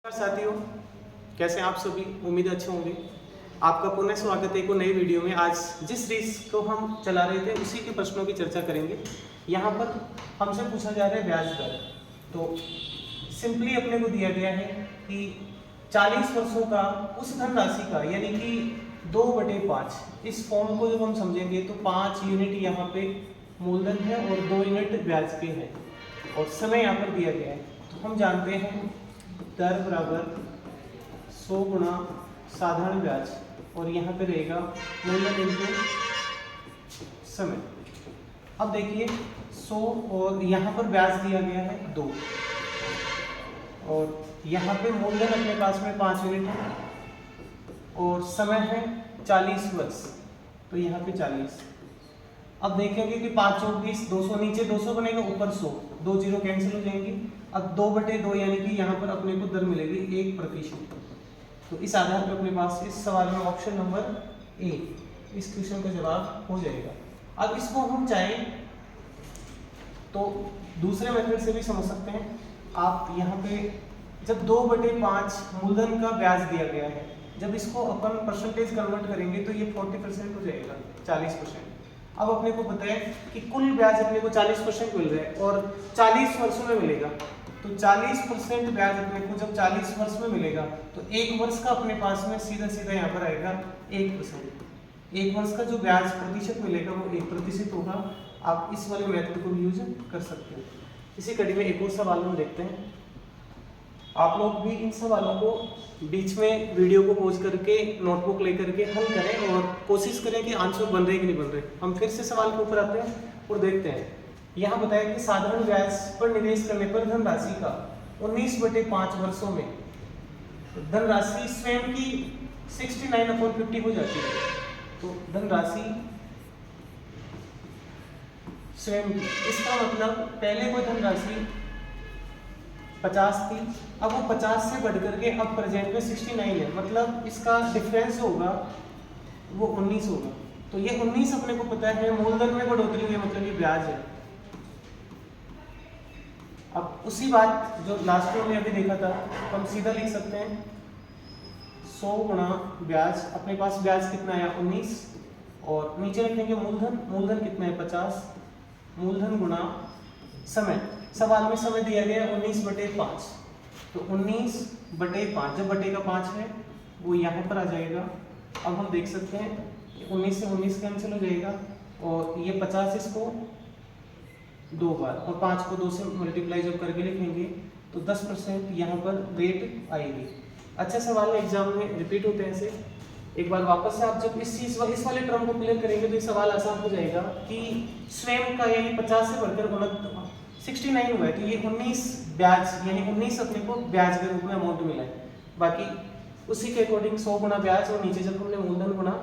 नमस्कार साथियों, कैसे हैं आप सभी। उम्मीद है अच्छे होंगे। आपका पुनः स्वागत है एक नई वीडियो में। आज जिस सीरीज को हम चला रहे थे उसी के प्रश्नों की चर्चा करेंगे। यहाँ पर हमसे पूछा जा रहा है ब्याज दर। तो सिंपली अपने को दिया गया है कि 40 वर्षों का उस धनराशि का, यानी कि 2/5, इस फॉर्म को जब हम समझेंगे तो 5 यूनिट यहाँ पे मूलधन है और 2 यूनिट ब्याज के हैं और समय यहाँ पर दिया गया है। तो हम जानते हैं दर बराबर 100 गुणा साधारण ब्याज और यहाँ पे रहेगा मूलधन इनटू समय। अब देखिए 100 और यहाँ पर ब्याज दिया गया है 2 और यहाँ पे मूलधन अपने पास में 5 यूनिट है और समय है 40 वर्ष, तो यहाँ पे 40। अब देखेंगे कि 5 चौक 20, 200, नीचे 200 बनेगा, ऊपर 100, 2 जीरो कैंसिल हो जाएंगे। अब 2/2 यानी कि यहाँ पर अपने को दर मिलेगी 1%। तो इस आधार पर अपने पास इस सवाल में ऑप्शन नंबर ए इस क्वेश्चन का जवाब हो जाएगा। अब इसको हम चाहें तो दूसरे मेथड से भी समझ सकते हैं। आप यहाँ पे जब 2/5 मूलधन का ब्याज दिया गया है, जब इसको अपन परसेंटेज कन्वर्ट करेंगे तो ये 40% हो जाएगा, 40%। अब अपने को पता है कि कुल ब्याज अपने को 40% मिल रहा है और 40 वर्षों में मिलेगा। तो 40% ब्याज अपने को जब 40 वर्ष में मिलेगा तो 1 वर्ष का अपने पास में सीधा सीधा यहाँ पर आएगा 1%। 1 वर्ष का जो ब्याज प्रतिशत मिलेगा वो 1% होगा। आप इस वाले मेथड को भी यूज कर सकते हैं। इसी कड़ी में एक और सवाल हम देखते हैं। आप लोग भी इन सवालों को बीच में वीडियो को पॉज करके नोटबुक लेकर के हल करें और कोशिश करें कि आंसर बन रहे कि नहीं बन रहे। हम फिर से सवाल के ऊपर आते हैं और देखते हैं। यहाँ बताया कि साधारण ब्याज पर निवेश करने पर धनराशि का 19/5 वर्षों में धनराशि स्वयं की 69/50 हो जाती है। तो धनराशि स्वयं की, इसका मतलब पहले वो धनराशि 50 थी, अब वो 50 से बढ़ करके अब प्रेजेंट में 69 है, मतलब इसका डिफरेंस होगा वो 19 होगा। तो ये 19 अपने को पता है मूलधन में बढ़ोतरी हुई, मतलब ये ब्याज है। अब उसी बात जो लास्ट में हमने अभी देखा था तो हम सीधा लिख सकते हैं 100 गुणा ब्याज, अपने पास ब्याज कितना आया 19 और नीचे रखेंगे मूलधन, मूलधन कितना है 50, मूलधन गुणा समय। सवाल में समय दिया गया 19/5, तो 19/5 जब बटे का 5 है वो यहाँ पर आ जाएगा। अब हम देख सकते हैं 19 से 19 कैंसिल हो जाएगा और ये 50 इसको 2 बार और 5 को 2 से मल्टीप्लाई जब करके लिखेंगे तो 10% यहाँ पर रेट आएगी। अच्छा सवाल एग्जाम में रिपीट होते हैं ऐसे। एक बार वापस से आप जब इस वाले टर्म को क्लियर करेंगे तो ये सवाल आसान हो जाएगा कि स्वयं का यानी 50 से बढ़कर 69 हुआ है, तो ये 19 ब्याज यानी 19 अपने को ब्याज के रूप में अमाउंट मिला है। बाकी उसी के अकॉर्डिंग 100 गुना ब्याज और नीचे जब हमने मूलधन गुना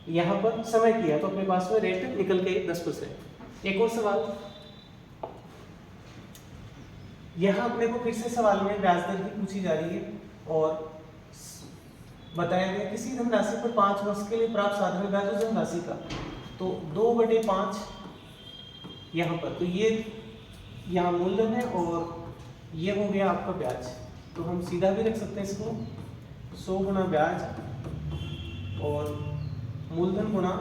यहाँ पर समय किया तो अपने पास में रेट निकल के 10%। एक और सवाल, यहाँ अपने को फिर से सवाल में ब्याज दर भी पूछी जा रही है और बताया गया किसी धनराशि पर 5 वर्ष के लिए प्राप्त साधारण ब्याज उस धनराशि का, तो 2/5 यहाँ पर, तो ये यहाँ मूलधन है और ये हो गया आपका ब्याज। तो हम सीधा भी रख सकते हैं इसको 100 गुना ब्याज और मूलधन गुना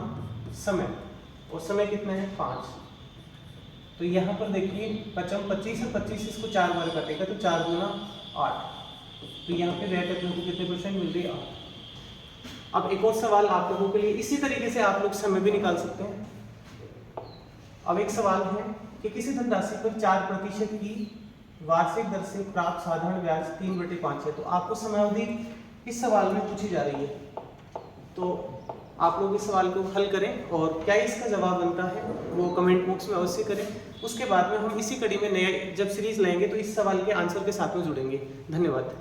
समय, और समय कितना है 5। तो यहाँ पर देखिए 25 और 25 इसको 4 बार कटेगा तो 4 गुना 8, तो यहाँ पे रेट अपने को कितने परसेंट मिल रही है 8। अब एक और सवाल आप लोगों के लिए, इसी तरीके से आप लोग समय भी निकाल सकते हैं। अब एक सवाल है कि किसी धनराशि पर 4% की वार्षिक दर से प्राप्त साधारण ब्याज 3/5 है, तो आपको समयावधि इस सवाल में पूछी जा रही है। तो आप लोग इस सवाल को हल करें और क्या इसका जवाब बनता है वो कमेंट बॉक्स में अवश्य करें। उसके बाद में हम इसी कड़ी में नया जब सीरीज लाएंगे तो इस सवाल के आंसर के साथ में जुड़ेंगे। धन्यवाद।